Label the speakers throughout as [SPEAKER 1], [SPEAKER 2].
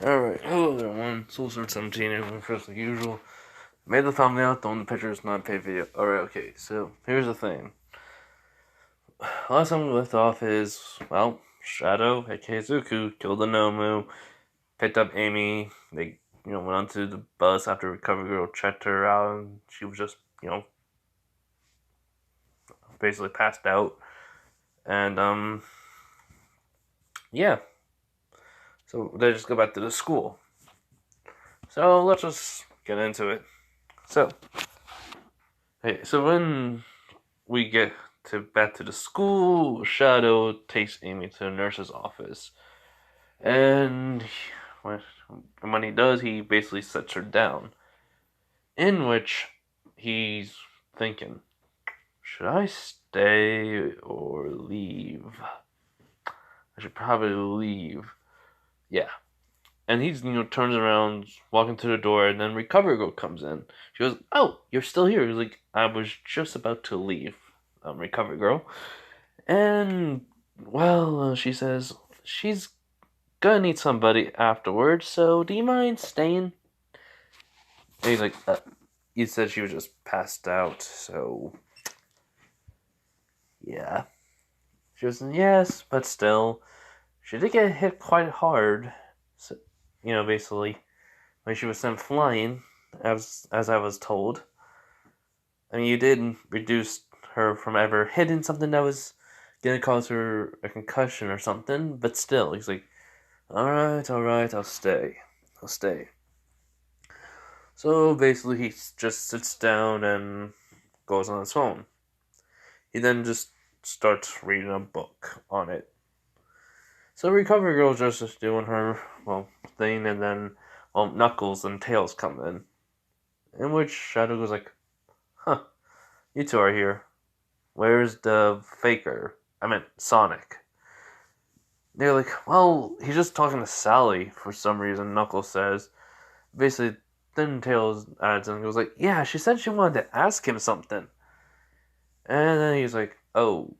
[SPEAKER 1] Alright, hello everyone, Soulsword17, everyone first like usual. Made the thumbnail, throwing the pictures, not paid video. Alright, okay, so here's the thing. Last time we left off is, well, Shadow, aka Zuku, killed the Nomu, picked up Amy, they, went onto the bus after Recovery Girl checked her out, and she was just, basically passed out. And, yeah. So they just go back to the school. So let's just get into it. So when we get back to the school, Shadow takes Amy to the nurse's office, and when he does, he basically sets her down, in which he's thinking, should I stay or leave? I should probably leave. Yeah. And he's, turns around, walking to the door, and then Recovery Girl comes in. She goes, "Oh, you're still here." He's like, "I was just about to leave, Recovery Girl." And, well, she says, she's gonna need somebody afterwards, so do you mind staying? And he's like, you said she was just passed out, so, yeah. She was, yes, but still, she did get hit quite hard, so, basically, when she was sent flying, as I was told. I mean, you did reduce her from ever hitting something that was gonna cause her a concussion or something, but still, he's like, alright, I'll stay. I'll stay. So basically, he just sits down and goes on his phone. He then just starts reading a book on it. So Recovery Girl's just doing her, thing, and then, Knuckles and Tails come in which Shadow goes like, huh, you two are here. Where's the faker? I meant Sonic. They're like, well, he's just talking to Sally for some reason, Knuckles says. Basically, then Tails adds and goes like, yeah, she said she wanted to ask him something. And then he's like, oh,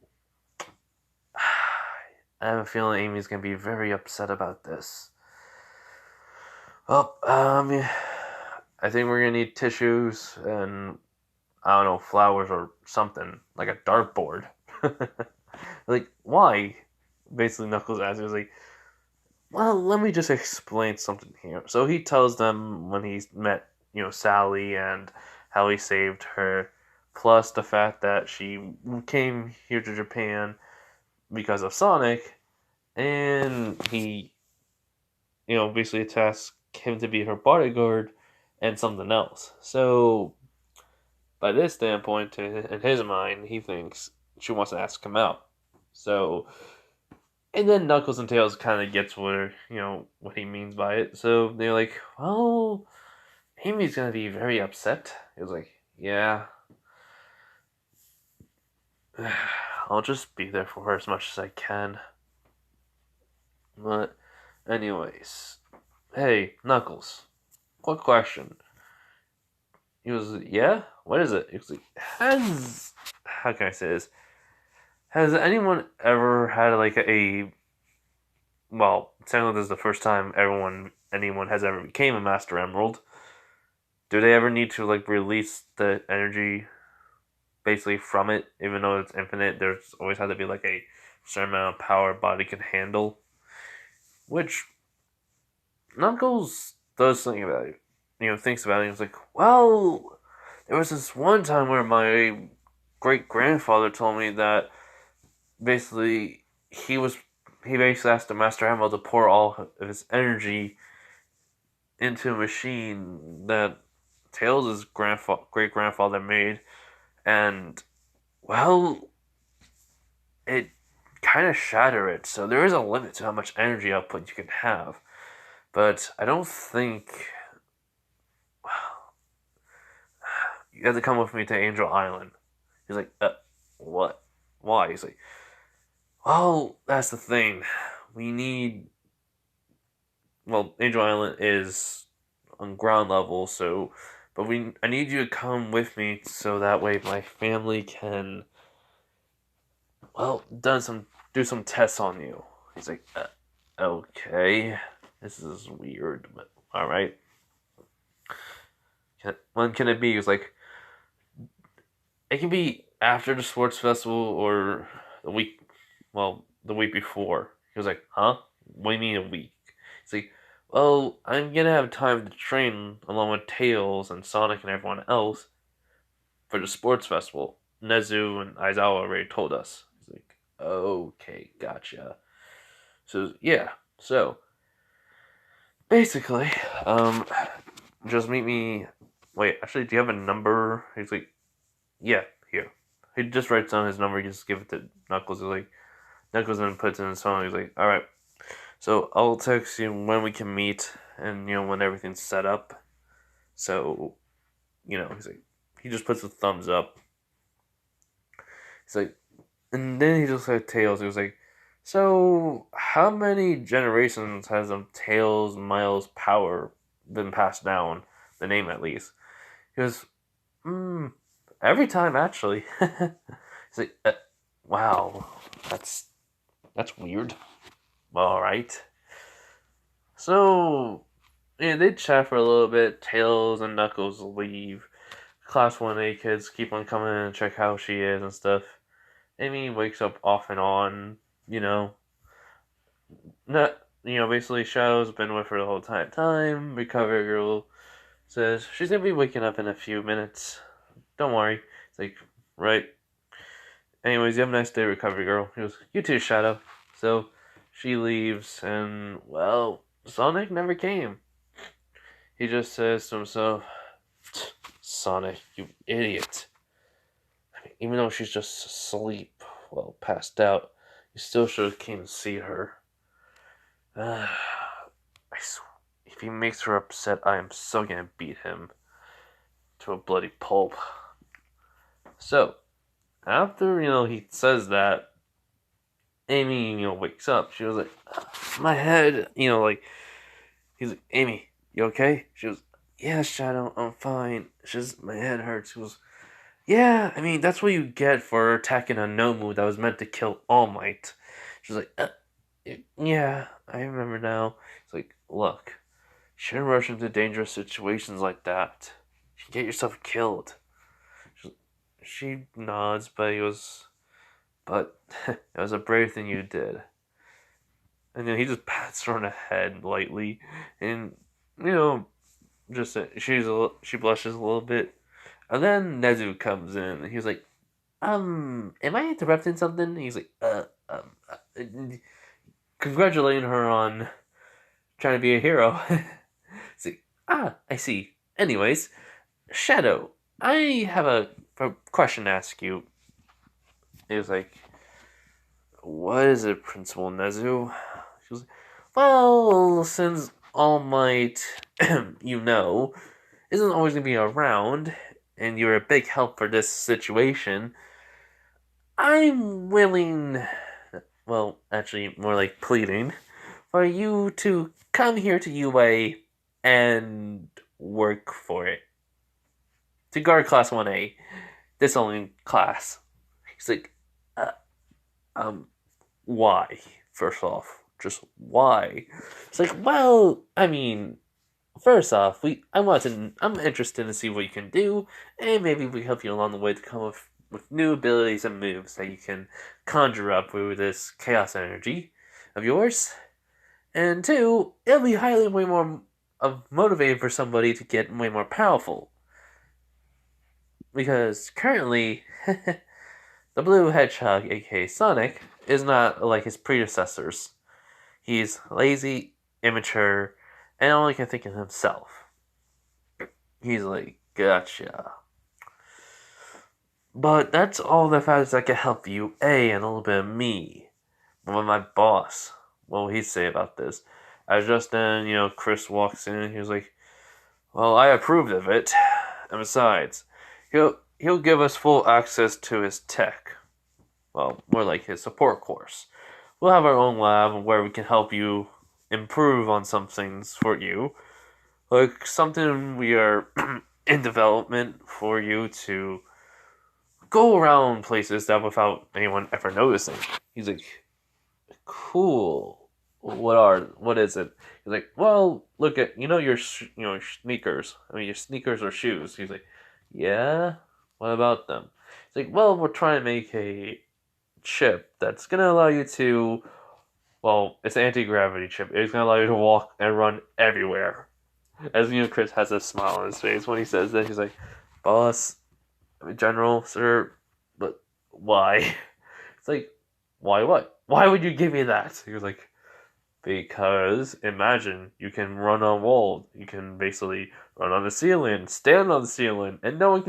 [SPEAKER 1] I have a feeling Amy's gonna be very upset about this. Well, I think we're gonna need tissues and, I don't know, flowers or something, like a dartboard. Like, why? Basically, Knuckles asks, he was like, well, let me just explain something here. So he tells them when he's met, Sally and how he saved her, plus the fact that she came here to Japan because of Sonic, and he, basically tasked him to be her bodyguard and something else. So, by this standpoint, in his mind, he thinks she wants to ask him out. So, and then Knuckles and Tails kind of gets what he means by it. So they're like, well, Amy's gonna be very upset. He was like, yeah, I'll just be there for her as much as I can. But, anyways, hey, Knuckles, quick question. He was, yeah, what is it? He was like, how can I say this? Has anyone ever had like technically this is the first time anyone has ever became a Master Emerald. Do they ever need to like release the energy basically from it, even though it's infinite? There's always had to be like a certain amount of power body can handle, which Knuckles does think about it. Thinks about it. He's like, well, there was this one time where my great grandfather told me that basically he basically asked the Master Emerald to pour all of his energy into a machine that Tails' great grandfather made, and well, it kind of shattered it. So there is a limit to how much energy output you can have, but I don't think you have to come with me to Angel Island. He's like, what? Why? He's like, well, that's the thing. We need. Well, Angel Island is on ground level, so. But I need you to come with me so that way my family can. Well, do some tests on you. He's like, okay. This is weird, but alright. When can it be? He was like, it can be after the sports festival or the week, well, the week before. He was like, huh? What do you mean a week? He's like, well, I'm gonna have time to train along with Tails and Sonic and everyone else for the sports festival. Nezu and Aizawa already told us. He's like, okay, gotcha. So yeah, so basically, just meet me. Wait, actually, do you have a number? He's like, yeah, here. He just writes down his number. He just give it to Knuckles. He's like, Knuckles then puts in his phone. He's like, all right. So I'll text you when we can meet, and when everything's set up. So, he's like, he just puts a thumbs up. He's like, and then he just like Tails. He was like, so how many generations has Tails Miles power been passed down? The name at least. He goes, every time actually. He's like, wow, that's weird. All right. So yeah, they chat for a little bit. Tails and Knuckles leave. Class 1A kids keep on coming in and check how she is and stuff. Amy wakes up off and on, not basically Shadow's been with her the whole time. Recovery Girl says she's gonna be waking up in a few minutes. Don't worry. It's like, right. Anyways, you have a nice day, Recovery Girl. He goes, you too, Shadow. So she leaves, and well, Sonic never came. He just says to himself, Sonic, you idiot. Even though she's just asleep, well, passed out, you still should have came to see her. If he makes her upset, I am so gonna beat him to a bloody pulp. So, after, he says that, Amy, wakes up. She was like, my head, he's like, Amy, you okay? She goes, yeah, Shadow, I'm fine. It's just my head hurts. She goes, yeah, I mean, that's what you get for attacking a Nomu that was meant to kill All Might. She's like, yeah, I remember now. It's like, look, you shouldn't rush into dangerous situations like that. You can get yourself killed. She nods, but it was a brave thing you did. And then he just pats her on the head lightly, and just she blushes a little bit, and then Nezu comes in, and he's like, am I interrupting something? He's like, congratulating her on trying to be a hero. It's like, I see. Anyways, Shadow, I have a question to ask you. He was like, what is it, Principal Nezu? She was like, well, since All Might, isn't always going to be around, and you're a big help for this situation, I'm willing, well, actually, more like pleading, for you to come here to UA and work for it. To guard Class 1A. This only class. He's like, why? First off, just why? It's like, well, I mean, first off, I'm interested to see what you can do, and maybe we help you along the way to come up with new abilities and moves that you can conjure up with this chaos energy of yours. And two, it'll be highly way more motivating for somebody to get way more powerful. Because currently, the blue hedgehog, aka Sonic, is not like his predecessors. He's lazy, immature, and only can think of himself. He's like, gotcha. But that's all the factors that can help you, and a little bit of me. But with my boss, what will he say about this? As just then, Chris walks in and he was like, well, I approved of it. And besides, he'll give us full access to his tech. Well, more like his support course. We'll have our own lab where we can help you improve on some things for you. Like something we are in development for you to go around places that without anyone ever noticing. He's like, cool. what is it? He's like, well, look at your sneakers. I mean, your sneakers or shoes. He's like, yeah. What about them? He's like, well, we're trying to make a chip that's gonna allow you to. Well, it's an anti-gravity chip. It's gonna allow you to walk and run everywhere. As Chris has a smile on his face when he says that. He's like, boss, general, sir, but why? It's like, why what? Why would you give me that? He was like, because imagine you can run on walls. You can basically run on the ceiling, stand on the ceiling, and no one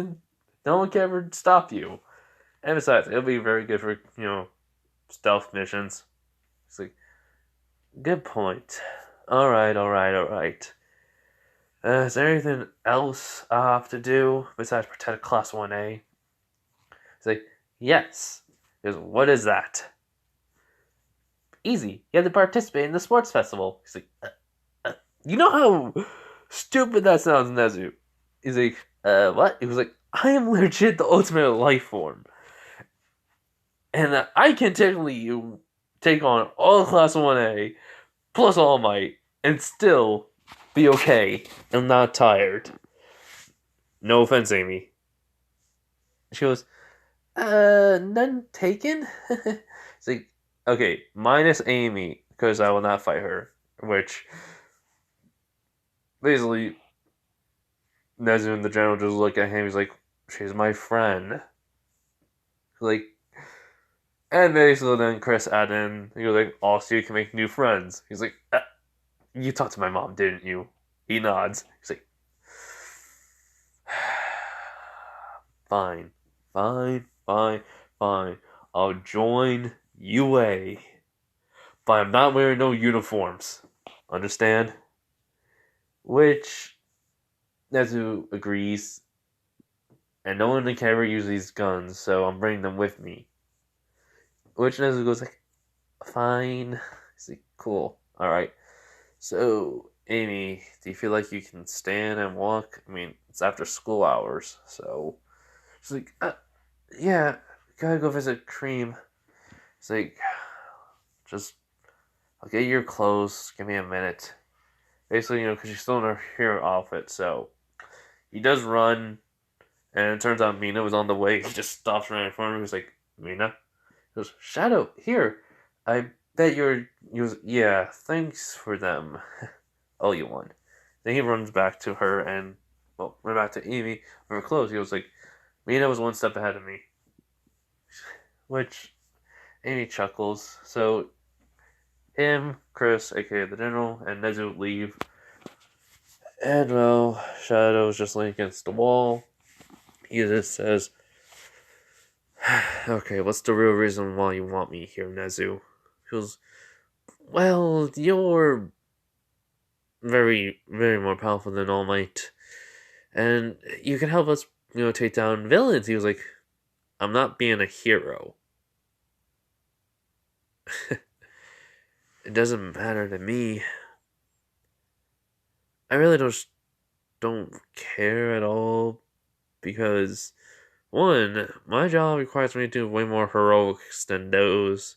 [SPEAKER 1] can ever stop you. And besides, it'll be very good for stealth missions. It's like, good point. All right, all right, all right. Is there anything else I have to do besides protect Class 1A? It's like, yes. He goes, what is that? Easy. You have to participate in the sports festival. He's like, you know how stupid that sounds, Nezu. He's like, what? He was like, I am legit the ultimate life form. And I can technically take on all Class 1A plus All Might and still be okay. I'm not tired. No offense, Amy. She goes, none taken? It's like, okay, minus Amy, because I will not fight her. Which, basically, Nezu and the general just look at him. He's like, she's my friend. Like, and basically then Chris added in, he goes like, also you can make new friends. He's like, you talked to my mom, didn't you? He nods. He's like, fine, fine, fine, fine. I'll join UA. But I'm not wearing no uniforms. Understand? Which Nezu agrees. And no one can ever use these guns, so I'm bringing them with me. Which Nezu goes like, fine. He's like, cool. Alright. So, Amy, do you feel like you can stand and walk? I mean, it's after school hours, so. She's like, yeah, gotta go visit Cream. It's like, just, I'll get your clothes, give me a minute. Basically, because she's still in her hero outfit, so. He does run, and it turns out Mina was on the way. He just stops right in front of her. He's like, Mina? He goes, Shadow, here. I bet yeah, thanks for them. Oh, you won. Then he runs back to her and, well, run back to Amy for her clothes. He was like, Mina was one step ahead of me. Which, Amy chuckles. So, him, Chris, aka the General, and Nezu leave. And, well, Shadow's just laying against the wall. He just says, okay, what's the real reason why you want me here, Nezu? He goes, well, you're very, very more powerful than All Might. And you can help us, take down villains. He was like, I'm not being a hero. It doesn't matter to me. I really don't care at all because, one, my job requires me to do way more heroics than those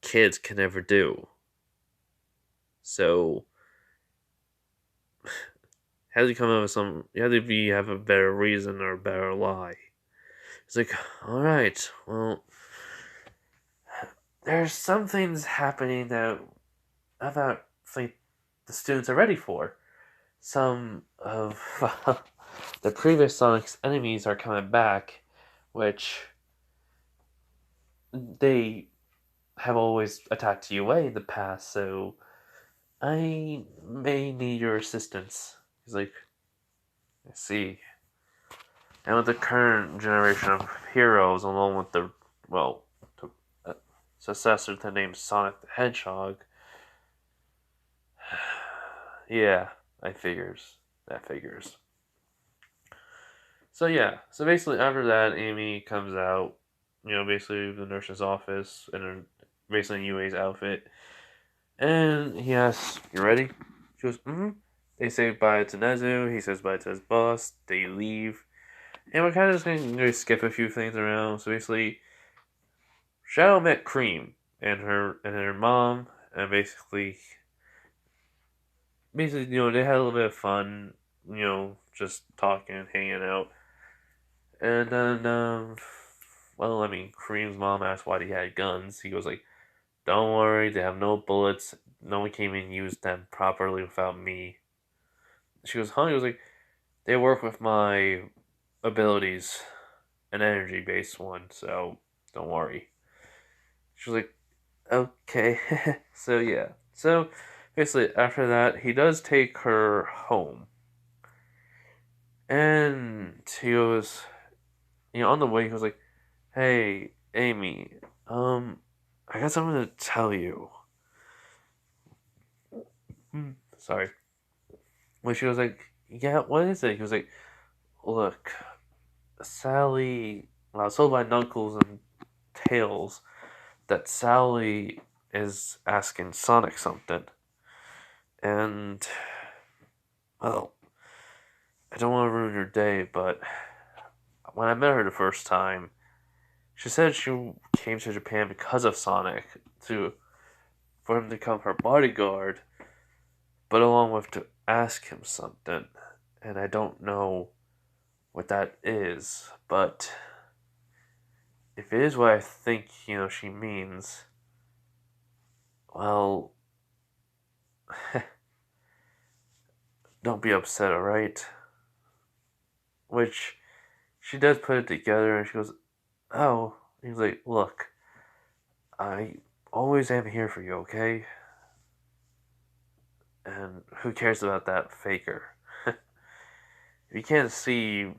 [SPEAKER 1] kids can ever do. So, how do you come up with have a better reason or a better lie? It's like, alright, well, there's some things happening that I don't think the students are ready for. Some of the previous Sonic's enemies are coming back, which they have always attacked UA in the past, so I may need your assistance. He's like, I see. And with the current generation of heroes, along with the, well, the successor to the name Sonic the Hedgehog, yeah, that figures. So yeah, so basically after that, Amy comes out, basically the nurse's office, and basically in UA's outfit, and he asks, "You ready?" She goes, "Mm-hmm." They say bye to Nezu. He says bye to his boss. They leave, and we're kind of just going to skip a few things around. So basically, Shadow met Cream. and her mom, and basically, they had a little bit of fun, just talking and hanging out. And then, well, I mean, Kareem's mom asked why he had guns. He was like, "Don't worry, they have no bullets. No one came and used them properly without me." She goes, "Huh?" He was like, "They work with my abilities, an energy-based one, so don't worry." She was like, "Okay." So yeah. So basically, after that, he does take her home, and he goes, on the way, he was like, "Hey, Amy, I got something to tell you." Sorry. When she was like, "Yeah, what is it?" He was like, "Look, Sally, well, I was told by Knuckles and Tails that Sally is asking Sonic something. And, well, I don't want to ruin your day, but when I met her the first time, she said she came to Japan because of Sonic, for him to become her bodyguard, but along with to ask him something. And I don't know what that is, but if it is what I think, she means, well, don't be upset, alright?" Which she does put it together and she goes, "Oh." He's like, "Look, I always am here for you, okay? And who cares about that faker? If you can't see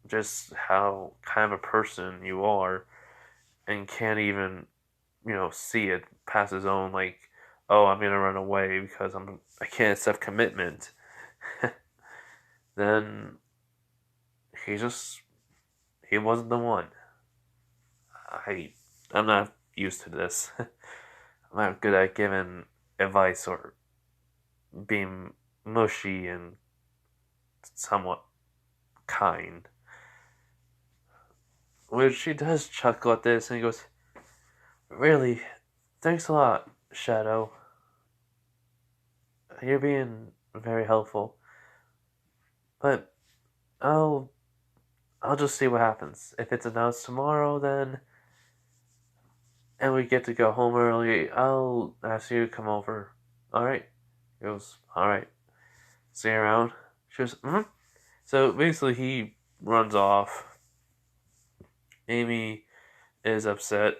[SPEAKER 1] just how kind of a person you are and can't even, see it past his own, like, oh, I'm gonna run away because I can't accept commitment," then he just he wasn't the one. I I'm not used to this. I'm not good at giving advice or being mushy and somewhat kind. Which she does chuckle at this and he goes, "Really, thanks a lot, Shadow. You're being very helpful. But I'll I'll just see what happens. If it's announced tomorrow, then and we get to go home early, I'll ask you to come over. Alright?" He goes, "Alright. See you around." She goes, "Mm-hmm." So basically, he runs off. Amy is upset.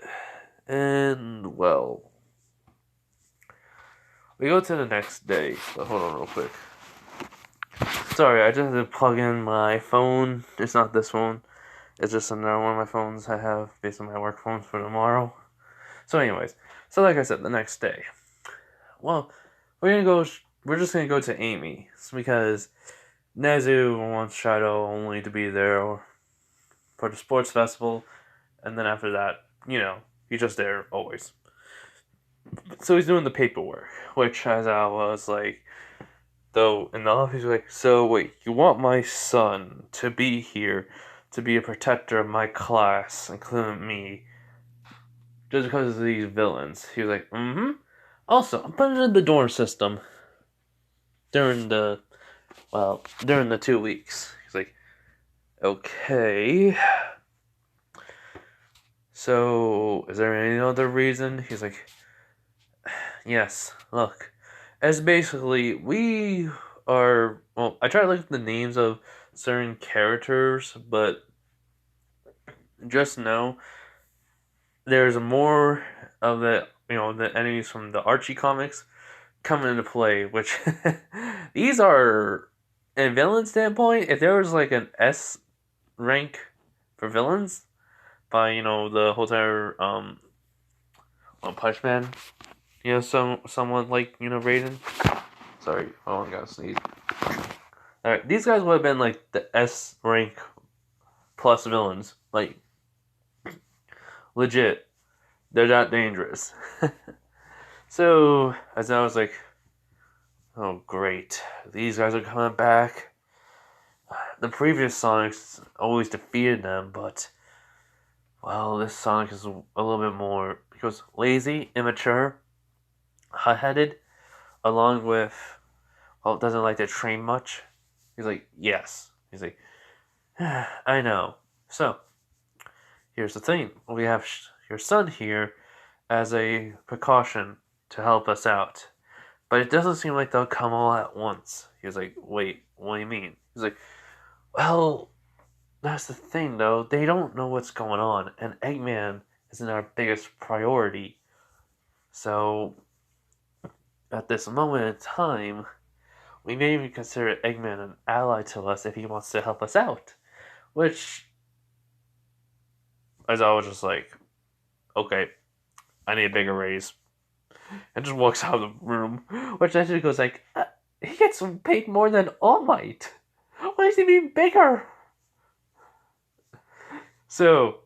[SPEAKER 1] And, well, we go to the next day. But hold on real quick. Sorry, I just had to plug in my phone. It's not this one. It's just another one of my phones I have based on my work phones for tomorrow. So, anyways, like I said, the next day. Well, we're just gonna go to Amy's because Nezu wants Shadow only to be there for the sports festival, and then after that, he's just there always. So he's doing the paperwork, which as I was like, though in the office, like, "So wait, you want my son to be here to be a protector of my class, including me, just because of these villains?" He was like, "Mm-hmm. Also, I'm putting in the dorm system during the during the 2 weeks." He's like, "Okay. So, is there any other reason?" He's like, "Yes, look. As basically, we are. Well, I try to look at the names of certain characters, but just know there's more of the enemies from the Archie comics coming into play, which these are, in villain standpoint, if there was like an S rank for villains by, the whole entire, Punch Man, someone like, Raiden. Sorry, hold on, gotta sneeze. Alright, these guys would have been like the S rank plus villains. Like, legit. They're that dangerous. So, as I was like, oh great, these guys are coming back. The previous Sonics always defeated them, but, well, this Sonic is a little bit more because lazy, immature, hot-headed, along with doesn't like to train much. He's like, yes. He's like, I know. So here's the thing: we have your son here as a precaution to help us out, but it doesn't seem like they'll come all at once. He was like, wait, what do you mean? He's like, well, that's the thing though. They don't know what's going on, and Eggman isn't our biggest priority. So at this moment in time, we may even consider Eggman an ally to us if he wants to help us out. Which, as I was just like, okay, I need a bigger raise. And just walks out of the room. Which actually goes like, he gets paid more than All Might. Why is he being bigger? So,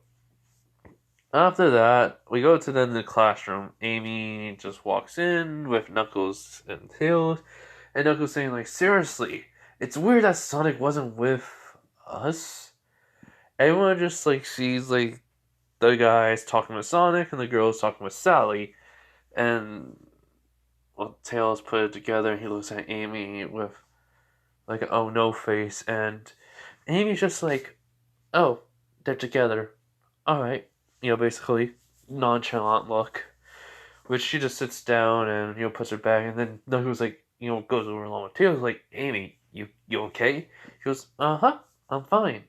[SPEAKER 1] after that, we go to then the classroom. Amy just walks in with Knuckles and Tails. And Knuckles saying like, seriously, it's weird that Sonic wasn't with us. Everyone just like sees like the guys talking with Sonic and the girls talking with Sally. And well, Tails put it together and he looks at Amy with like an oh no face. And Amy's just like, oh, they're together. Alright. Basically, nonchalant look. Which she just sits down and, puts her back. And then Knuckles like, goes over along with Tails like, Amy, you okay? She goes, uh-huh, I'm fine.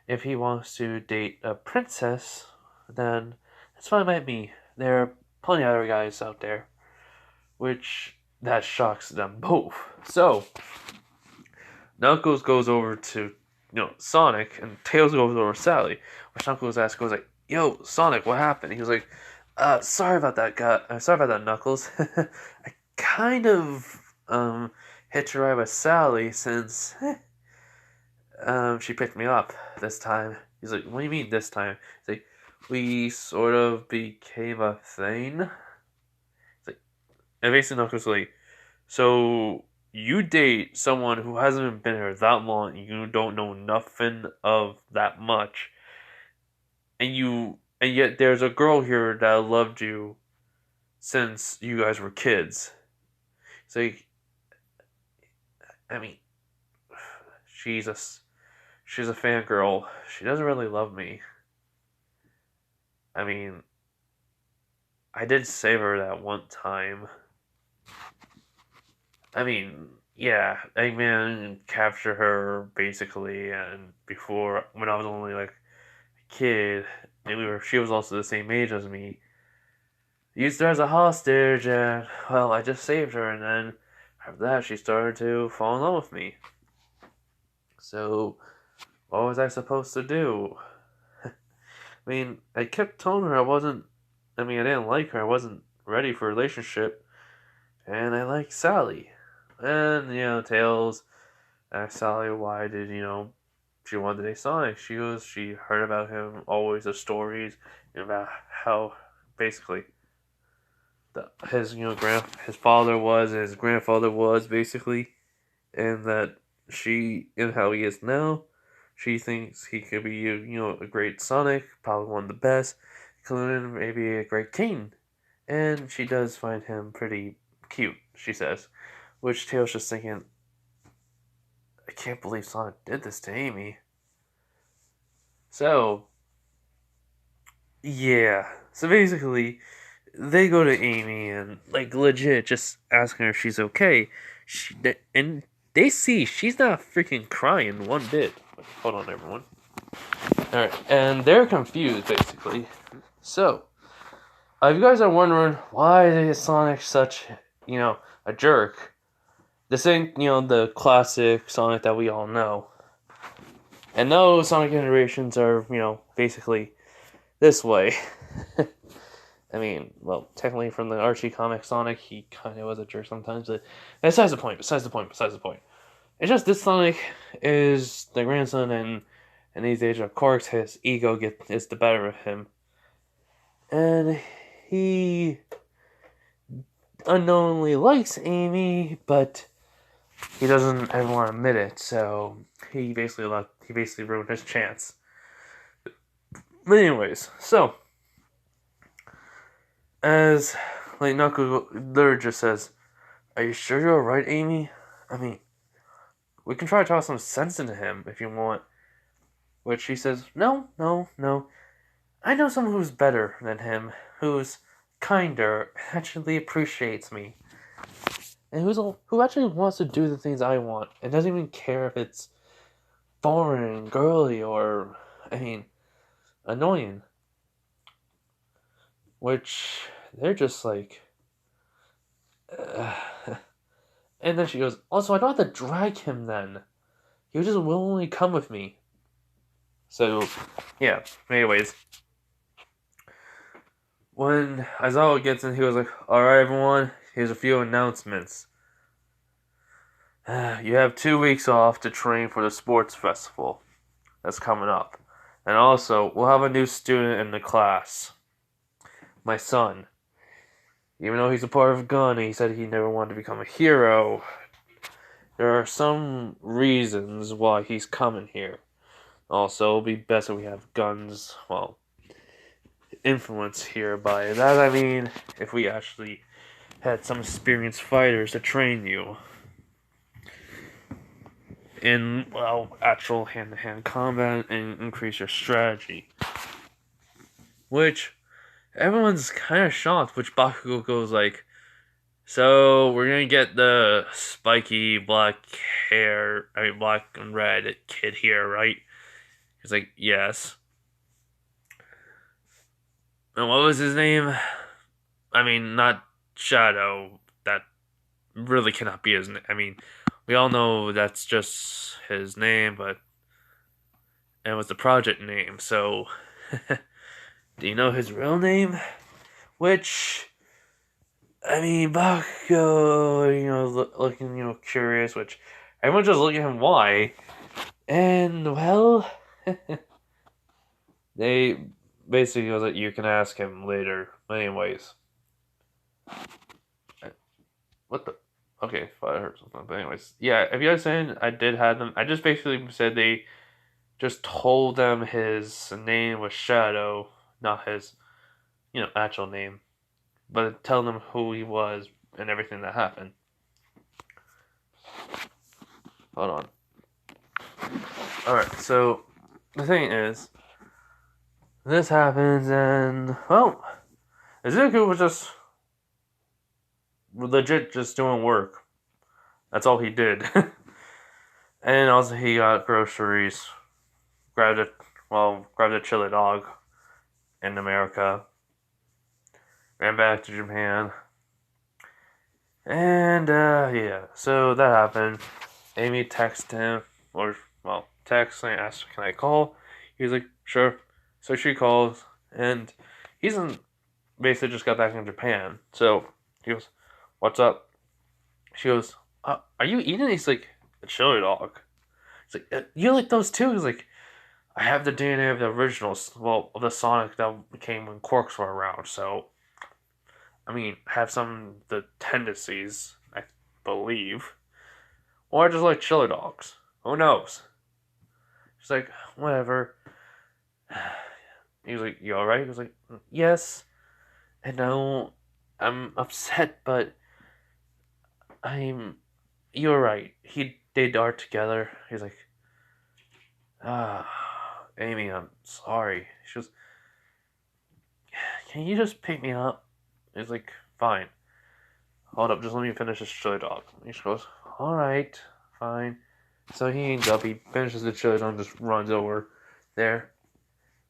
[SPEAKER 1] If he wants to date a princess, then that's fine by me. There are plenty of other guys out there. Which, that shocks them both. So, Knuckles goes over to, Sonic, and Tails goes over to Sally. Which Knuckles asks, goes like, yo, Sonic, what happened? He was like, sorry about that, sorry about that, Knuckles. I kind of, hitched a ride with Sally since, she picked me up this time. He's like, what do you mean this time? He's like, we sort of became a thing. He's like, and basically Knuckles was like, so you date someone who hasn't been here that long, you don't know nothing of that much, and yet there's a girl here that loved you since you guys were kids. It's like, I mean, she's a fangirl. She doesn't really love me. I mean, I did save her that one time. I mean, yeah, Eggman captured her basically, and before when I was only like a kid, and she was also the same age as me. Used her as a hostage, and well, I just saved her, and then after that, she started to fall in love with me. So, what was I supposed to do? I mean, I kept telling her I didn't like her, I wasn't ready for a relationship, and I liked Sally. And, Tails asked Sally why did, she wanted to date Sonic. She heard about him, always the stories, about how, basically, his his father was and his grandfather was basically, and that and how he is now, she thinks he could be a great Sonic, probably one of the best, including maybe a great king, and she does find him pretty cute. She says, which Tails just thinking, I can't believe Sonic did this to Amy. So yeah, so basically they go to Amy and like legit just asking her if she's okay. And they see she's not freaking crying one bit. Hold on, everyone. All right, and they're confused basically. So, if you guys are wondering why is Sonic such, a jerk, this ain't the classic Sonic that we all know. And no Sonic generations are basically this way. I mean, well, technically from the Archie comic Sonic, he kind of was a jerk sometimes, but besides the point. It's just this Sonic is the grandson, and in these age, of course, his ego is the better of him. And he unknowingly likes Amy, but he doesn't ever want to admit it, so he basically ruined his chance. But anyways, so as like Knuckle literally just says, "Are you sure you're alright, Amy? I mean, we can try to talk some sense into him if you want." Which she says, "No, no, no. I know someone who's better than him, who's kinder, actually appreciates me, and who actually wants to do the things I want, and doesn't even care if it's foreign, girly, or I mean, annoying." Which they're just like, uh, and then she goes, "Also, I don't have to drag him. Then he would just willingly come with me." So, yeah. Anyways, when Aizawa gets in, he was like, "Alright, everyone, here's a few announcements. You have 2 weeks off to train for the sports festival that's coming up. And also, we'll have a new student in the class. My son. Even though he's a part of Gun and he said he never wanted to become a hero, there are some reasons why he's coming here. Also, it'll be best if we have Gun's, well, influence here. By that I mean, if we actually had some experienced fighters to train you in, well, actual hand-to-hand combat and increase your strategy." Which everyone's kind of shocked, which Bakugo goes like, "So we're gonna get the spiky black and red kid here, right?" He's like, "Yes." And what was his name? I mean, not Shadow. That really cannot be his name. I mean, we all know that's just his name, but it was the project name. So, do you know his real name? Which, I mean, Bakugo, looking, curious, which everyone's just looking at him, why? And, well, they basically was like, "You can ask him later." Anyways, what the? Okay, thought I heard something. But anyways, yeah, if you guys saying I did have them, I just basically said they just told them his name was Shadow, not his, actual name, but tell them who he was and everything that happened. Hold on. Alright, so the thing is, this happens, and, well, Izuku was just legit just doing work. That's all he did. And also, he got groceries, grabbed a chili dog in America, ran back to Japan, and, yeah, so that happened. Amy texted him, text and asked, "Can I call?" He was like, "Sure." So she calls, and basically just got back in Japan. So he goes, "What's up?" She goes, "Are you eating?" He's like, "A chili dog." He's like, "You like those too?" He's like, "I have the DNA of the originals, of the Sonic that came when Quarks were around, so, I mean, have some of the tendencies, I believe. Or I just like chili dogs. Who knows?" She's like, "Whatever." He was like, "You alright?" He was like, "Yes. I know I'm upset, but I'm. You're right. They are together." He's like, Amy, I'm sorry." She goes, "Can you just pick me up?" He's like, "Fine. Hold up, just let me finish this chili dog." And she goes, "Alright, fine." So he ends up, he finishes the chili dog and just runs over there.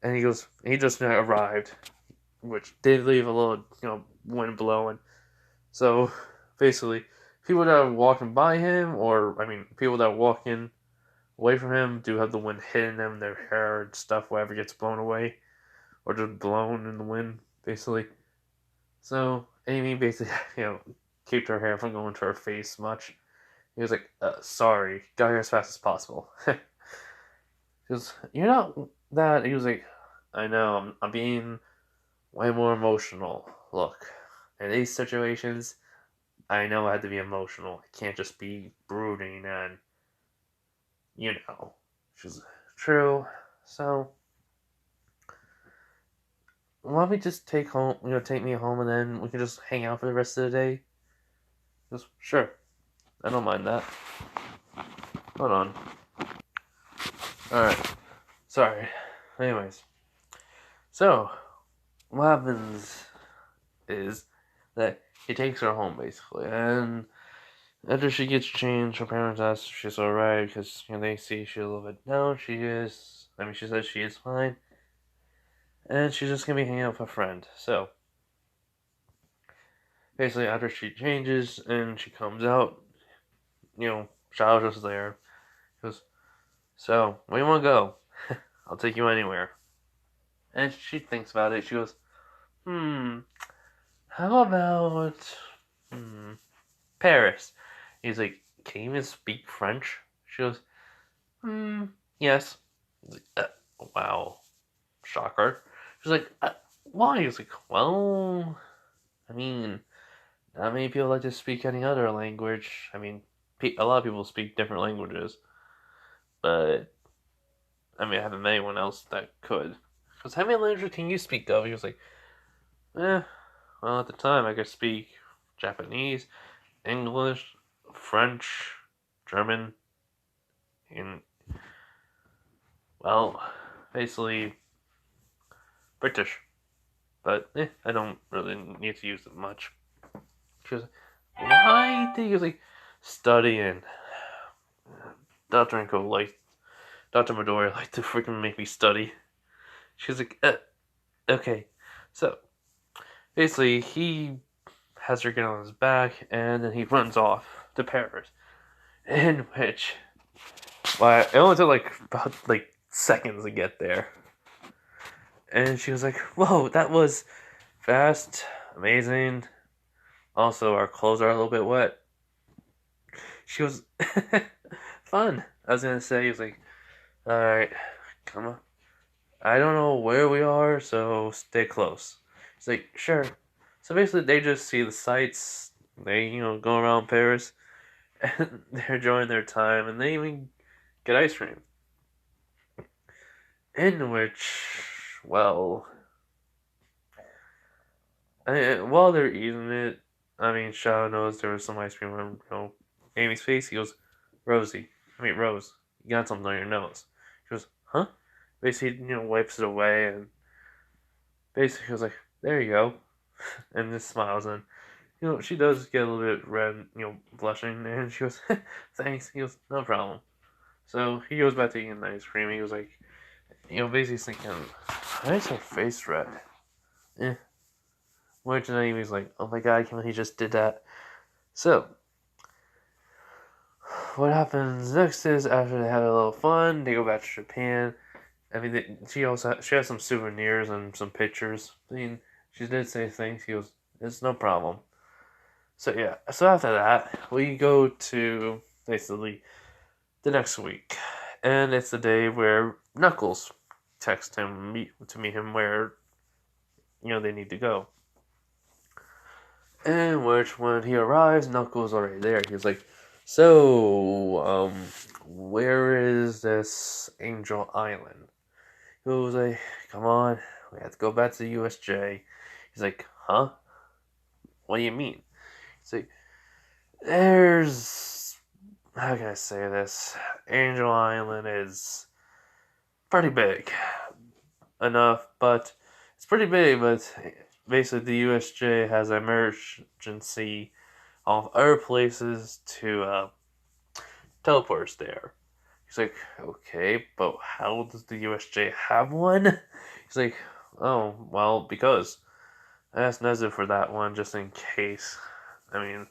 [SPEAKER 1] And he just arrived, which did leave a little, wind blowing. So basically, people that are walking by him, or, I mean, people that are walking away from him, do have the wind hitting them, their hair and stuff, whatever gets blown away, or just blown in the wind, basically. So Amy basically, kept her hair from going to her face much. He was like, "Sorry, got here as fast as possible." He goes, "You're not that." He was like, "I know, I'm being way more emotional. Look, in these situations, I know I have to be emotional. I can't just be brooding and, which is true." So, why don't we just take me home, and then we can just hang out for the rest of the day? He goes, sure, I don't mind that. Hold on. Alright, sorry. Anyways, so, what happens is that he takes her home, basically, and after she gets changed, her parents ask if she's alright, because, they see she's a little bit down. She says she is fine, and she's just gonna be hanging out with a friend. So, basically, after she changes and she comes out, Shadow's just there. He goes, so, where you wanna go? I'll take you anywhere. And she thinks about it. She goes, how about, Paris? He's like, can you even speak French? She goes, yes. He's like, wow, shocker. She's like, why? He's like, well, I mean, not many people like to speak any other language. I mean, a lot of people speak different languages, but I mean, I haven't met anyone else that could. Because how many languages can you speak of? He was like, well, at the time I could speak Japanese, English, French, German, and, well, basically British. But, I don't really need to use it much. She was like, why do you, studying? Dr. Midori liked to freaking make me study. She was like, okay. So, basically, he has her get on his back, and then he runs off to Paris. In which, well, it only took about seconds to get there. And she was like, whoa, that was fast, amazing. Also, our clothes are a little bit wet. She was fun. I was gonna say, he was like, alright, come on. I don't know where we are, so stay close. He's like, sure. So basically, they just see the sights. They, go around Paris, and they're enjoying their time, and they even get ice cream. In which, well, while they're eating it, I mean, Shadow knows there was some ice cream on, Amy's face. He goes, Rose, you got something on your nose. She goes, huh? Basically, wipes it away, and basically was like, there you go. And just smiles, and, she does get a little bit red, blushing, and she goes, thanks. He goes, no problem. So he goes back to eating the ice cream. He was like, basically thinking, why is her face red? Which then he was like, oh my god, I can't believe he just did that. So, what happens next is after they have a little fun, they go back to Japan. I mean, she has some souvenirs and some pictures. I mean, she did say things. He goes, it's no problem. So yeah, so after that, we go to basically the next week, and it's the day where Knuckles texts him to meet him where they need to go. In which, when he arrives, Knuckles already there. He's like, so, where is this Angel Island? He was like, come on, we have to go back to the USJ. He's like, huh? What do you mean? He's like, how can I say this? Angel Island is pretty big. Enough, but it's pretty big, but basically the USJ has an emergency of other places to teleport us there. He's like, okay, but how does the USJ have one? He's like, oh, well, because I asked Nezza for that one just in case. I mean,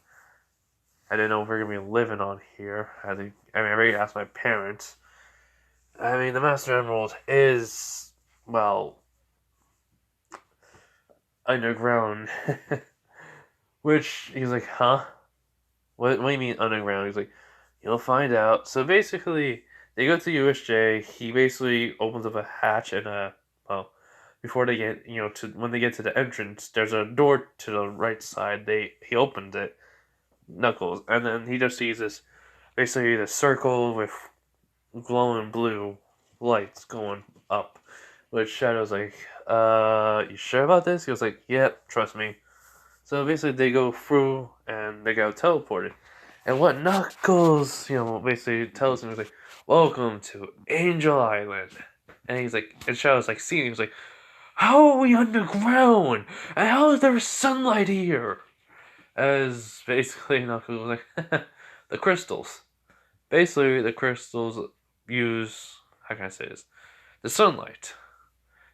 [SPEAKER 1] I didn't know if we are going to be living on here. I already asked my parents. I mean, the Master Emerald is, well, underground. Which, he's like, huh? What do you mean underground? He's like, you'll find out. So basically, they go to USJ. He basically opens up a hatch and before they get, when they get to the entrance, there's a door to the right side. He opens it, Knuckles, and then he just sees basically this circle with glowing blue lights going up, Which Shadow's like, you sure about this? He was like, yep, trust me. So basically, they go through and they go teleported. And what Knuckles, basically tells him is like, welcome to Angel Island. And he's like, and Shadow's like, seeing, he's like, how are we underground? And how is there sunlight here? As basically Knuckles was like, the crystals. Basically, the crystals use, how can I say this? The sunlight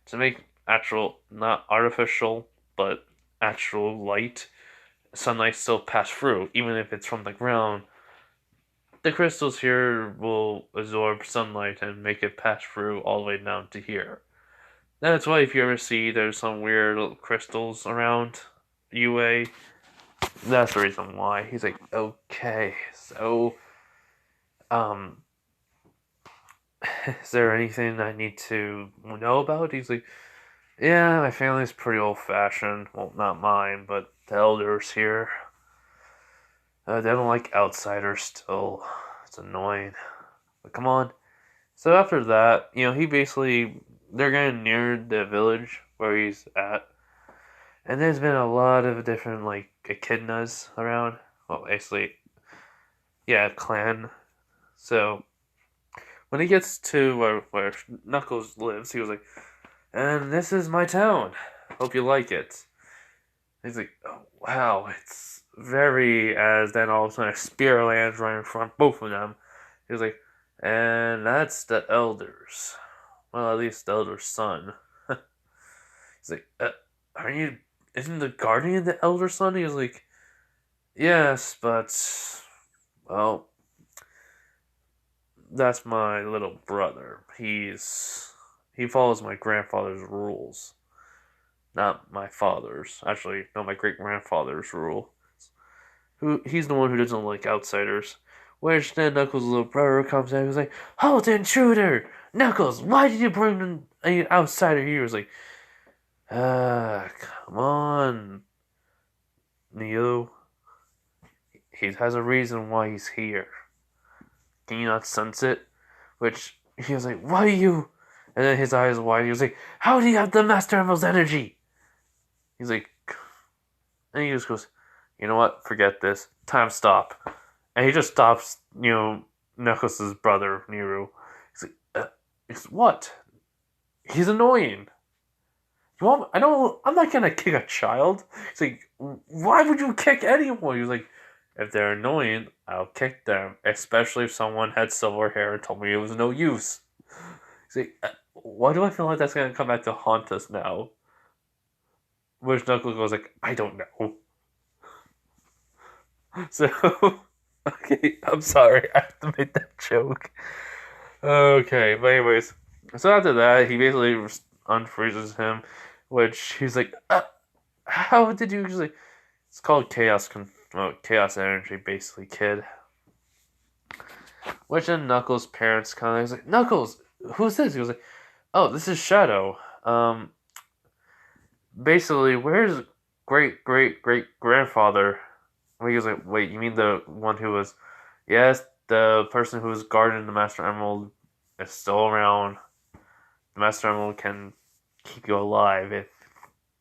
[SPEAKER 1] to make actual, not artificial, but actual light. Sunlight still pass through, even if it's from the ground. The crystals here will absorb sunlight and make it pass through all the way down to here. That's why if you ever see there's some weird little crystals around UA, that's the reason why. He's like, okay, so, is there anything I need to know about? He's like, yeah, my family's pretty old-fashioned. Well, not mine, but the elders here. They don't like outsiders still. It's annoying. But come on. So after that, he basically, they're getting near the village where he's at. And there's been a lot of different, echidnas around. Well, basically, yeah, clan. So, when he gets to where Knuckles lives, he was like, and this is my town. Hope you like it. He's like, oh, wow, it's very, as then all of a sudden a spear lands right in front of both of them. He was like, and that's the elders. Well, at least the elder's son. He's like, isn't the guardian the elder son? He was like, yes, but, well, that's my little brother. He follows my grandfather's rules. Not my father's. Actually, no, my great grandfather's rule. He's the one who doesn't like outsiders. Which then Knuckles' little brother comes in and was like, halt, intruder! Knuckles, why did you bring an outsider here? He was like, come on, Neo. He has a reason why he's here. Can you not sense it? Which, he was like, why are you? And then his eyes wide. He was like, how do you have the Master Emerald's energy? He's like, and he just goes, you know what? Forget this. Time stop. And he just stops, Knuckles' brother, Nero. He's like, what? He's annoying. I'm not gonna kick a child. He's like, why would you kick anyone? He was like, if they're annoying, I'll kick them. Especially if someone had silver hair and told me it was no use. He's like, why do I feel like that's gonna come back to haunt us now? Which Knuckles goes like, I don't know. So, okay, I'm sorry, I have to make that joke. Okay, but anyways, so after that, he basically unfreezes him, which he's like, how did you usually? It's called chaos energy, basically, kid. Which then Knuckles' parents kind of was like, Knuckles, who's this? He was like, oh, this is Shadow. Basically, where's great great great grandfather? He was like, wait, you mean the one who was? Yes, the person who was guarding the Master Emerald is still around. The Master Emerald can keep you alive if,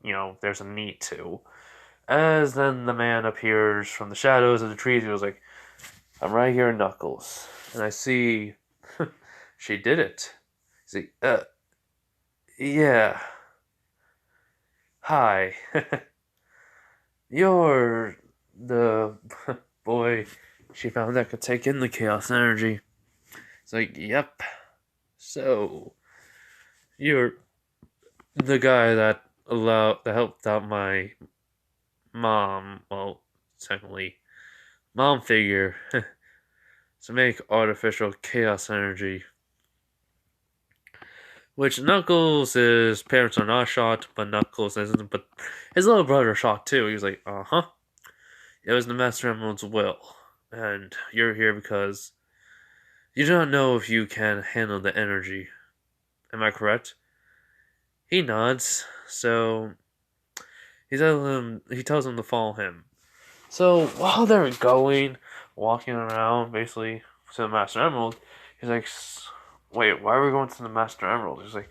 [SPEAKER 1] there's a need to. As then the man appears from the shadows of the trees, he was like, I'm right here, Knuckles. And I see she did it. He's like, yeah. Hi. You're the boy she found that could take in the chaos energy. It's like, yep. So, you're the guy that helped out my mom, well, technically, mom figure, to make artificial chaos energy. Which Knuckles' parents are not shocked, but Knuckles isn't. But his little brother shocked too. He was like, it was the Master Emerald's will. And you're here because you do not know if you can handle the energy. Am I correct? He nods, so he tells him to follow him. So while they're walking around, basically, to the Master Emerald, he's like, wait, why are we going to the Master Emerald? He's like,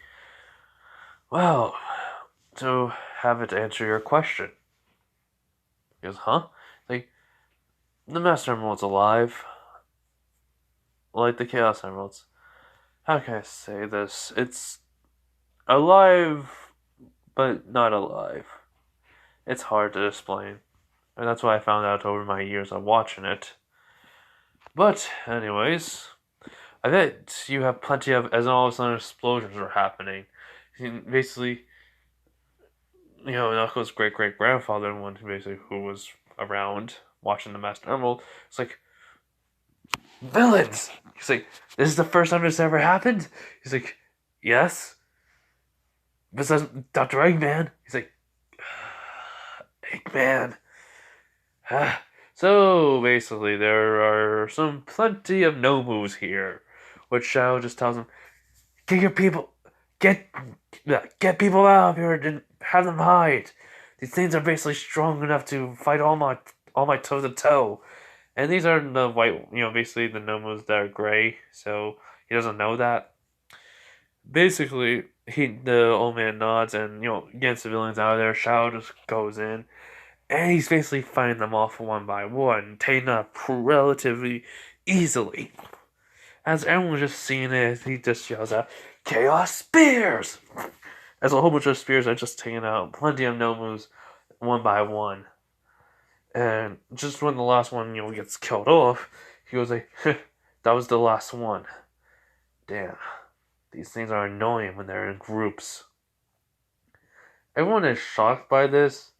[SPEAKER 1] Well, to have it answer your question. He goes, huh? Like, the Master Emerald's alive. Like the Chaos Emeralds. How can I say this? It's alive, but not alive. It's hard to explain. And that's what I found out over my years of watching it. But, anyways, I bet you have plenty of, as all of a sudden explosions were happening. Basically, Knuckles' great great grandfather, one who was around watching the Master Emerald, it's like, villains! He's like, this is the first time this ever happened? He's like, yes. Besides Dr. Eggman. He's like, Eggman. So basically, there are some plenty of no-moves here, which Shadow just tells him, "Get your people, get get people out of here and have them hide. These things are basically strong enough to fight all my toe to toe." And these are the white, basically the no-moves that are gray. So he doesn't know that. Basically, the old man nods and gets civilians out of there. Shadow just goes in. And he's basically fighting them off one by one, taking up relatively easily. As everyone's just seeing it, he just yells out, Chaos Spears! As a whole bunch of spears are just taking out plenty of no-moves one by one. And just when the last one, gets killed off, he goes like, that was the last one. Damn. These things are annoying when they're in groups. Everyone is shocked by this,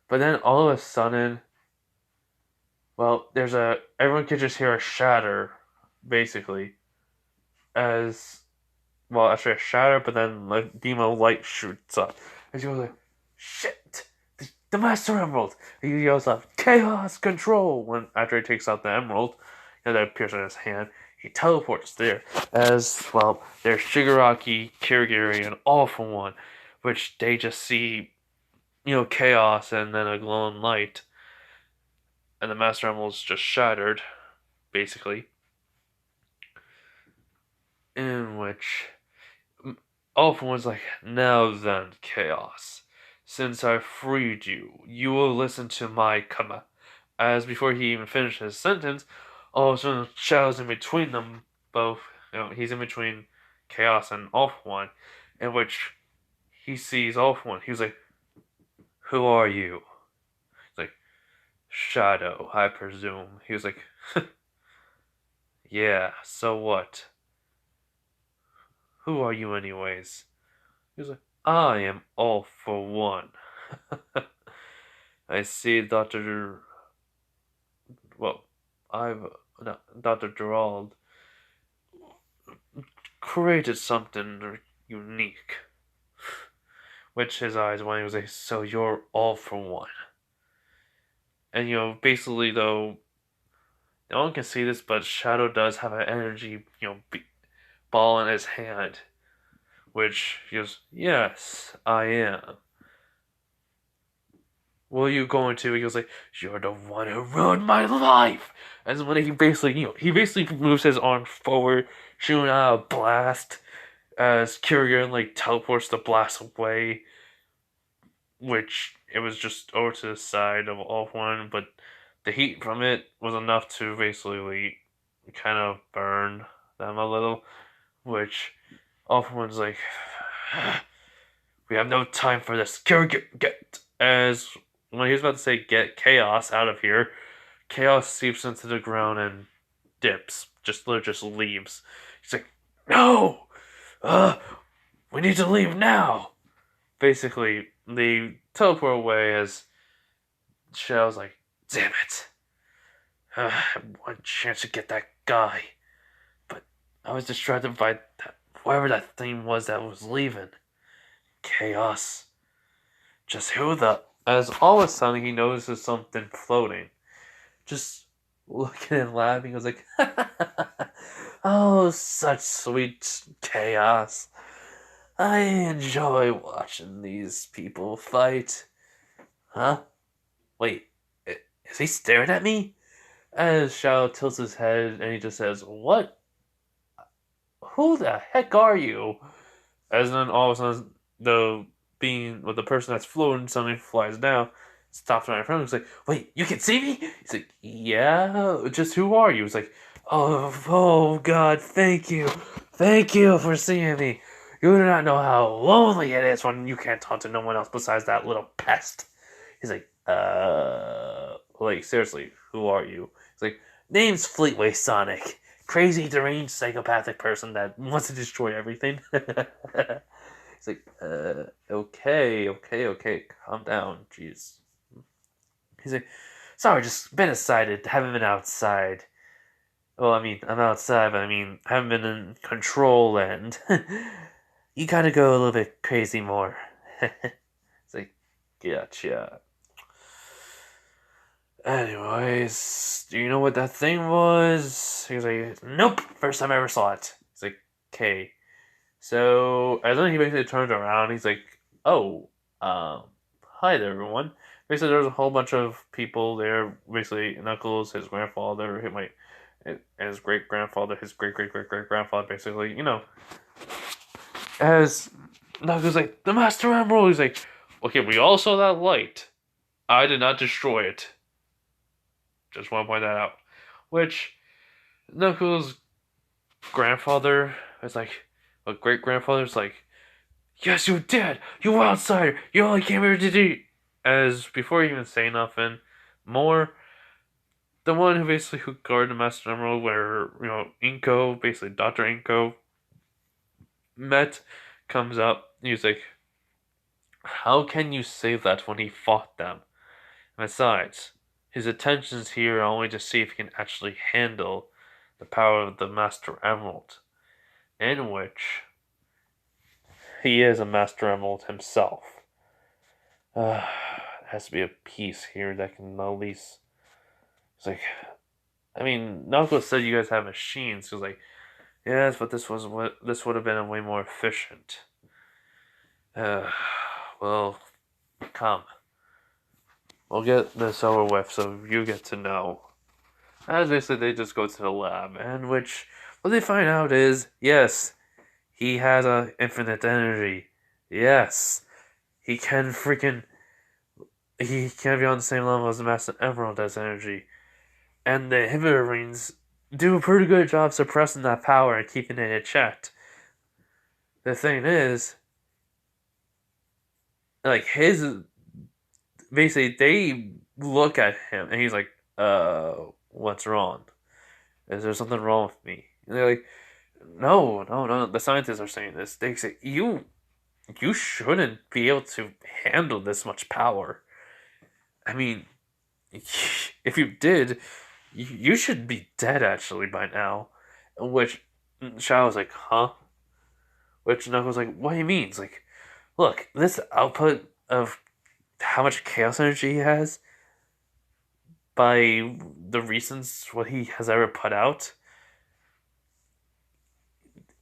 [SPEAKER 1] but then all of a sudden, well, everyone could just hear a shatter, basically, as, well, actually a shatter, but then like beam of light shoots up. And she goes like, shit, the Master Emerald! And he yells out, Chaos Control! After he takes out the emerald, that appears in his hand, he teleports there, as, well, there's Shigaraki, Kirigiri, and All For One, which they just see, chaos and then a glowing light. And the Master Emerald's just shattered, basically. In which All For One's like, now then, Chaos. Since I freed you, you will listen to my command. As before he even finished his sentence, all of a sudden Shadow's in between them both. He's in between Chaos and All For One, in which he sees All For One. He was like, who are you? He's like, Shadow, I presume. He was like, yeah, so what? Who are you anyways? He was like, I am All For One. I see Dr. Well, I've no, Dr. Gerald created something unique. Which his eyes when he was like, so you're All For One. And basically though, no one can see this, but Shadow does have an energy, ball in his hand. Which he goes, yes, I am. Will you go into? He goes like, you're the one who ruined my life. And when he basically moves his arm forward, shooting out a blast. As Kyrian like teleports the blast away, which it was just over to the side of All For One, but the heat from it was enough to basically kind of burn them a little, which All For One's like, we have no time for this. Get as when he was about to say get Chaos out of here, Chaos seeps into the ground and dips, just leaves. He's like, no, we need to leave now. Basically, they teleport away as Shadow's like, damn it. I had one chance to get that guy. But I was distracted by whatever that thing was that was leaving. Chaos. Just who the... As all of a sudden he notices something floating. Just looking and laughing. I was like, oh, such sweet chaos. I enjoy watching these people fight. Huh? Wait, is he staring at me? As Shadow tilts his head and he just says, what? Who the heck are you? As then all of a sudden, the the person that's floating suddenly flies down, stops right in front of him. He's like, "Wait, you can see me?" He's like, "Yeah, just who are you?" He's like, "Oh God, thank you for seeing me. You do not know how lonely it is when you can't talk to no one else besides that little pest." He's like, like seriously, who are you?" He's like, "Name's Fleetway Sonic, crazy, deranged, psychopathic person that wants to destroy everything." He's like, okay, calm down, jeez. He's like, "Sorry, just been excited, haven't been outside. Well, I mean, I'm outside, but I mean, I haven't been in control, and you gotta go a little bit crazy more." It's like, gotcha. Anyways, do you know what that thing was? He's like, "Nope, first time I ever saw it." He's like, "Okay." So, as then he basically turns around, he's like, "Oh, hi there, everyone." Basically, there's a whole bunch of people there. Basically, Knuckles, his grandfather, and his great grandfather, his great grandfather. Basically, as Knuckles like the Master Emerald. He's like, "Okay, we all saw that light. I did not destroy it. Just want to point that out." Which Knuckles' grandfather is like, a great grandfather's like, "Yes, you did! You outsider! You only came here to do." As before you even say nothing more, the one who guarded the Master Emerald, where, Inko, basically Dr. Inko, met, comes up. He's like, "How can you say that when he fought them? Besides, his attentions here are only to see if he can actually handle the power of the Master Emerald, in which he is a Master Emerald himself. There has to be a piece here that can at least." It's like, I mean, Knuckles said you guys have machines. He was like, "Yes, but this would have been way more efficient." Uh, well, come, we'll get this over with, so you get to know. As basically they just go to the lab, and which what they find out is, yes, he has a infinite energy. Yes, he can freaking he can be on the same level as the Master Emerald as energy. And the inhibitor rings do a pretty good job suppressing that power and keeping it in check. The thing is, like his basically they look at him and he's like, what's wrong? Is there something wrong with me?" And they're like, "No, no, no. The scientists are saying this. They say you shouldn't be able to handle this much power. I mean, if you did, you should be dead actually by now." Which Shadow's like, "Huh?" Which Knuckles like, "What do you mean?" It's like, "Look, this output of how much chaos energy he has by the recent what he has ever put out,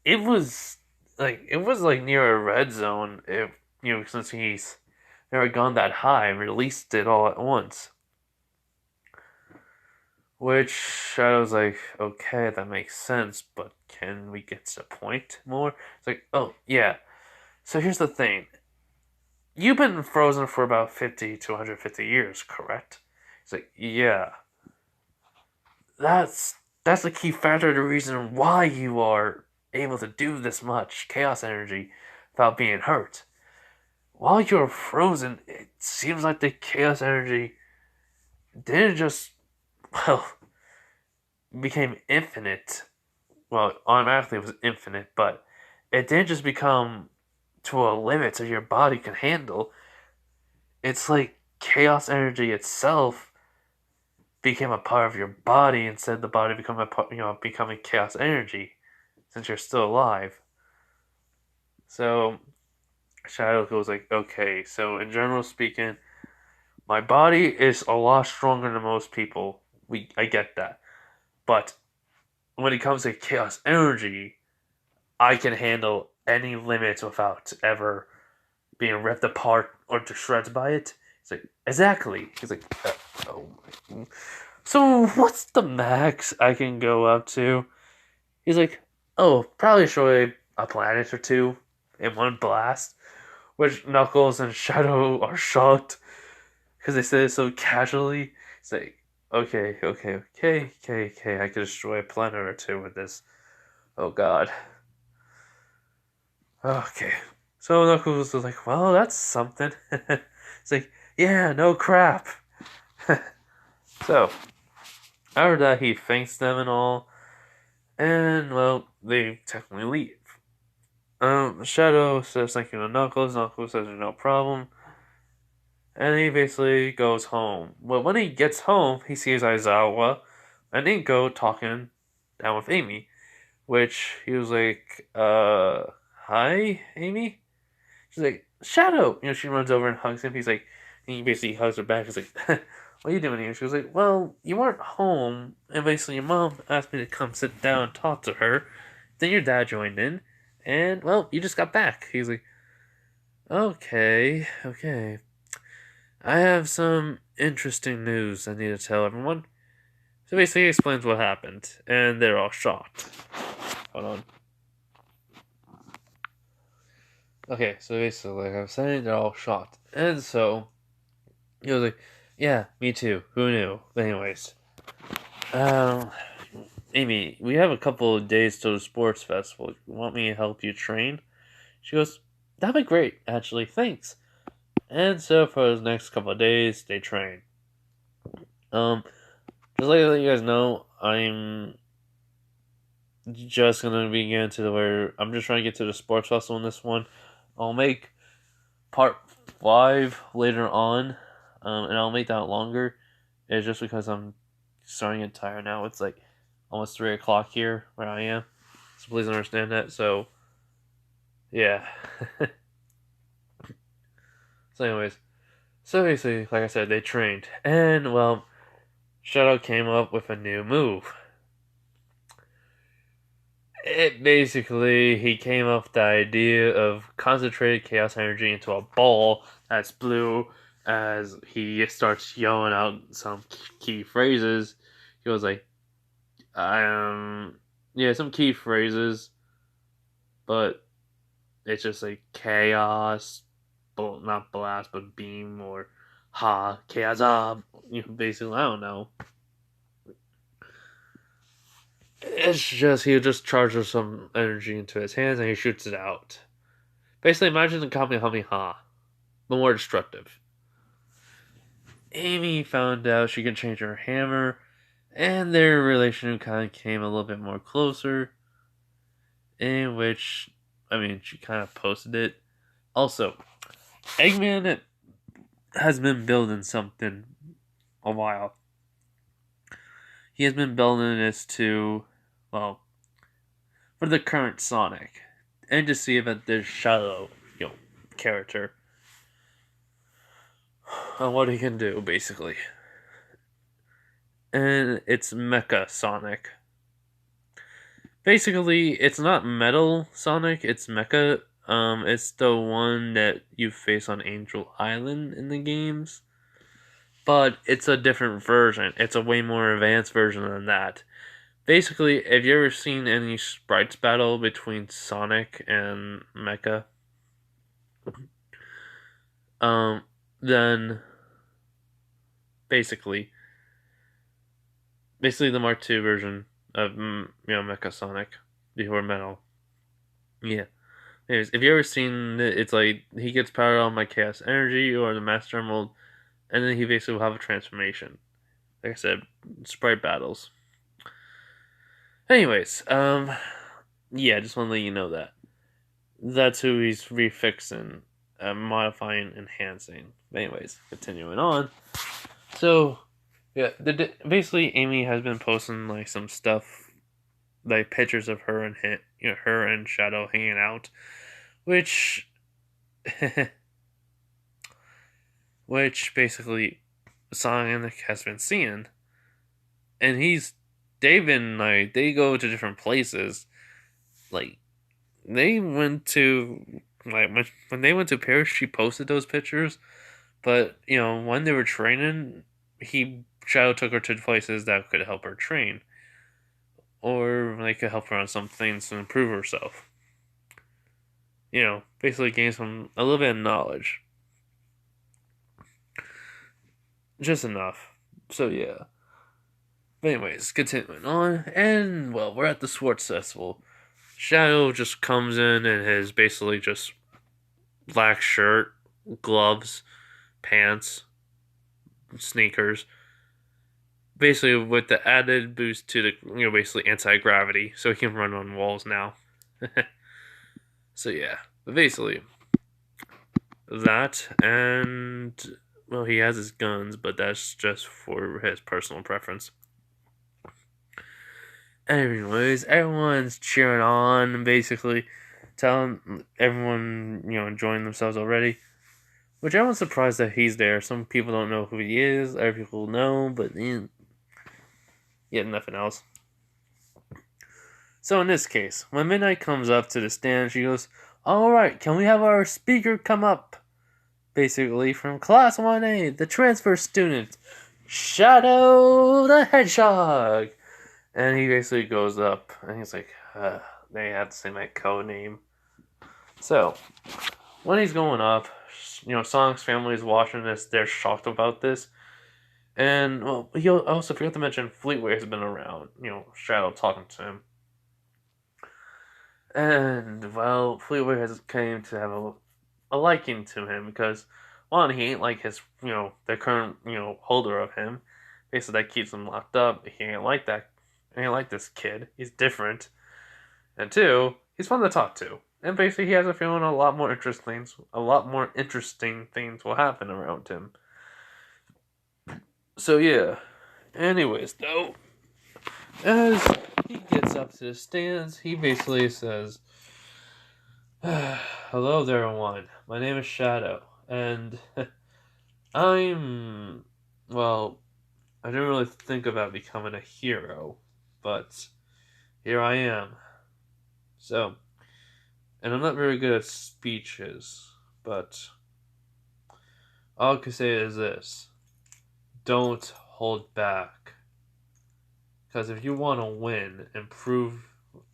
[SPEAKER 1] it was like near a red zone if since he's never gone that high and released it all at once." Which Shadow's like, "Okay, that makes sense, but can we get to the point more?" It's like, "Oh yeah. So here's the thing. You've been frozen for about 50 to 150 years, correct?" It's like, "Yeah. That's a key factor, the reason why you are able to do this much chaos energy without being hurt. While you're frozen, it seems like the chaos energy didn't just, well, became infinite. Well, automatically it was infinite, but it didn't just become to a limit that your body can handle. It's like chaos energy itself became a part of your body instead of the body becoming a part, becoming chaos energy since you're still alive." So Shadow goes like, "Okay, so in general speaking, my body is a lot stronger than most people. I get that, but when it comes to chaos energy, I can handle any limits without ever being ripped apart or to shreds by it." He's like, "Exactly." He's like, "Oh my." "So what's the max I can go up to?" He's like, "Oh, probably destroy a planet or two in one blast." which Knuckles and Shadow are shocked because they said it so casually. It's like, okay, I could destroy a planet or two with this. Oh god. Okay. So Knuckles was like, well, that's something. It's like, yeah, no crap. So, after that, he thanks them and all, and, well, they technically leave. Shadow says thank you to Knuckles. Knuckles says no problem. And he basically goes home. Well, when he gets home, he sees Aizawa and Inko talking down with Amy, which he was like, hi, Amy? She's like, Shadow! She runs over and hugs him. He's like, and he basically hugs her back. He's like, what are you doing here? She was like, well, you weren't home, and basically your mom asked me to come sit down and talk to her. Then your dad joined in, and, well, you just got back. He's like, okay. I have some interesting news I need to tell everyone. So basically, he explains what happened, and they're all shocked. Hold on. Okay, so basically, like I was saying, they're all shocked. And so, he was like, yeah, me too. Who knew? But anyways, um, Amy, we have a couple of days till the sports festival. You want me to help you train? She goes, that'd be great, actually, thanks. And so for the next couple of days, they train. Just like to let you guys know, I'm just gonna be getting to where I'm just trying to get to the sports festival in this one. I'll make part 5 later on, and I'll make that longer. It's just because I'm starting to get tired now. It's like almost 3 o'clock here where I am, so please understand that. So, yeah. So, anyways, so basically, like I said, they trained, and well, Shadow came up with a new move. It basically, he came up with the idea of concentrated chaos energy into a ball that's blue. As he starts yelling out some key phrases, he was like, yeah, some key phrases, but it's just like chaos, not blast, but beam or ha, chaos, basically, I don't know. It's just he just charges some energy into his hands and he shoots it out. Basically, imagine the Kamehameha, but more destructive. Amy found out she could change her hammer, and their relationship kind of came a little bit more closer. In which, I mean, she kind of posted it. Also, Eggman has been building something a while. He has been building this to, well, for the current Sonic, and to see if there's Shadow, character, on what he can do, basically. And it's Mecha Sonic. Basically, it's not Metal Sonic, it's Mecha. It's the one that you face on Angel Island in the games. But it's a different version. It's a way more advanced version than that. Basically, have you ever seen any sprites battle between Sonic and Mecha? Then basically the Mark II version of Mecha Sonic before Metal. Yeah. Anyways, if you ever seen it, it's like he gets powered on by Chaos Energy or the Master Emerald, and then he basically will have a transformation. Like I said, sprite battles. Anyways, yeah, just want to let you know that. That's who he's refixing, modifying, enhancing. Anyways, continuing on. So, yeah, basically Amy has been posting like some stuff, like pictures of her and her and Shadow hanging out, which, which basically Sonic has been seeing, and they've been like they go to different places, like they went to like when they went to Paris, she posted those pictures, but when they were training, Shadow took her to places that could help her train, or they could help her on some things to improve herself. basically gain a little bit of knowledge. Just enough. So, yeah. But anyways, continuing on, and, well, we're at the sports festival. Shadow just comes in his basically just black shirt, gloves, pants, sneakers. Basically, with the added boost to the, basically anti gravity, so he can run on walls now. So, yeah. But basically, that, and, well, he has his guns, but that's just for his personal preference. Anyways, everyone's cheering on, basically, telling everyone, enjoying themselves already. Which everyone's surprised that he's there. Some people don't know who he is, other people know, but yet nothing else. So in this case, when Midnight comes up to the stand, she goes, "Alright, can we have our speaker come up?" Basically, from Class 1A, the transfer student, Shadow the Hedgehog. And he basically goes up, and he's like, they have to say my code name. So, when he's going up, Sonic's family is watching this. They're shocked about this. And, well, he also forgot to mention Fleetway has been around, Shadow talking to him. And, well, Fleetway has came to have a liking to him because, one, he ain't like his, the current, holder of him. Basically, that keeps him locked up. He ain't like that. He ain't like this kid. He's different. And two, he's fun to talk to. And basically, he has a feeling a lot more interesting things will happen around him. So yeah. Anyways, though, as he gets up to the stands, he basically says, "Hello there, everyone. My name is Shadow, and I'm, well, I didn't really think about becoming a hero, but here I am. So, and I'm not very good at speeches, but all I can say is this: don't hold back. Because if you want to win and prove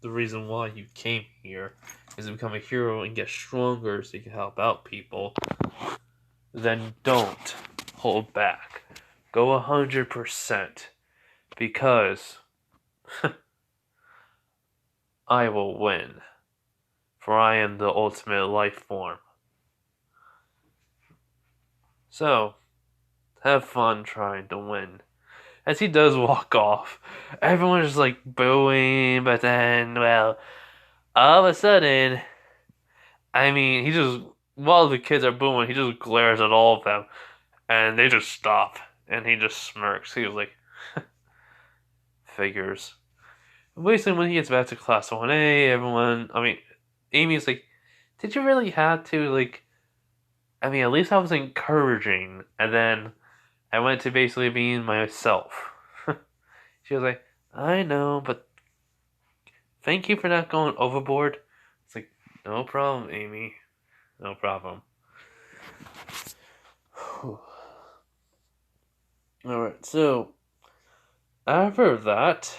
[SPEAKER 1] the reason why you came here is to become a hero and get stronger so you can help out people, then don't hold back. Go 100%. Because I will win. For I am the ultimate life form. So, have fun trying to win." As he does walk off, everyone's just like booing, but then, well, all of a sudden, he just, while the kids are booing, he just glares at all of them, and they just stop, and he just smirks. He was like, figures. Basically, when he gets back to Class 1A, Amy's like, "Did you really have to, at least I was encouraging, and then I went to basically being myself." She was like, "I know, but thank you for not going overboard." It's like, "No problem, Amy. No problem." Alright, so after that,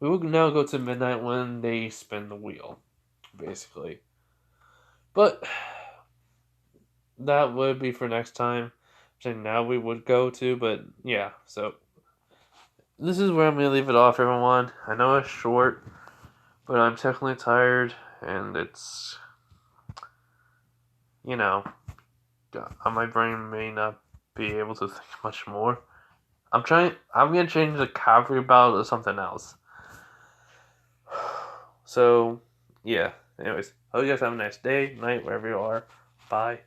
[SPEAKER 1] we will now go to midnight when they spin the wheel, basically. But that would be for next time. Which now we would go to, but yeah, so this is where I'm going to leave it off, everyone. I know it's short, but I'm technically tired, and it's, my brain may not be able to think much more. I'm going to change the cavalry battle to something else. So, yeah. Anyways, hope you guys have a nice day, night, wherever you are. Bye.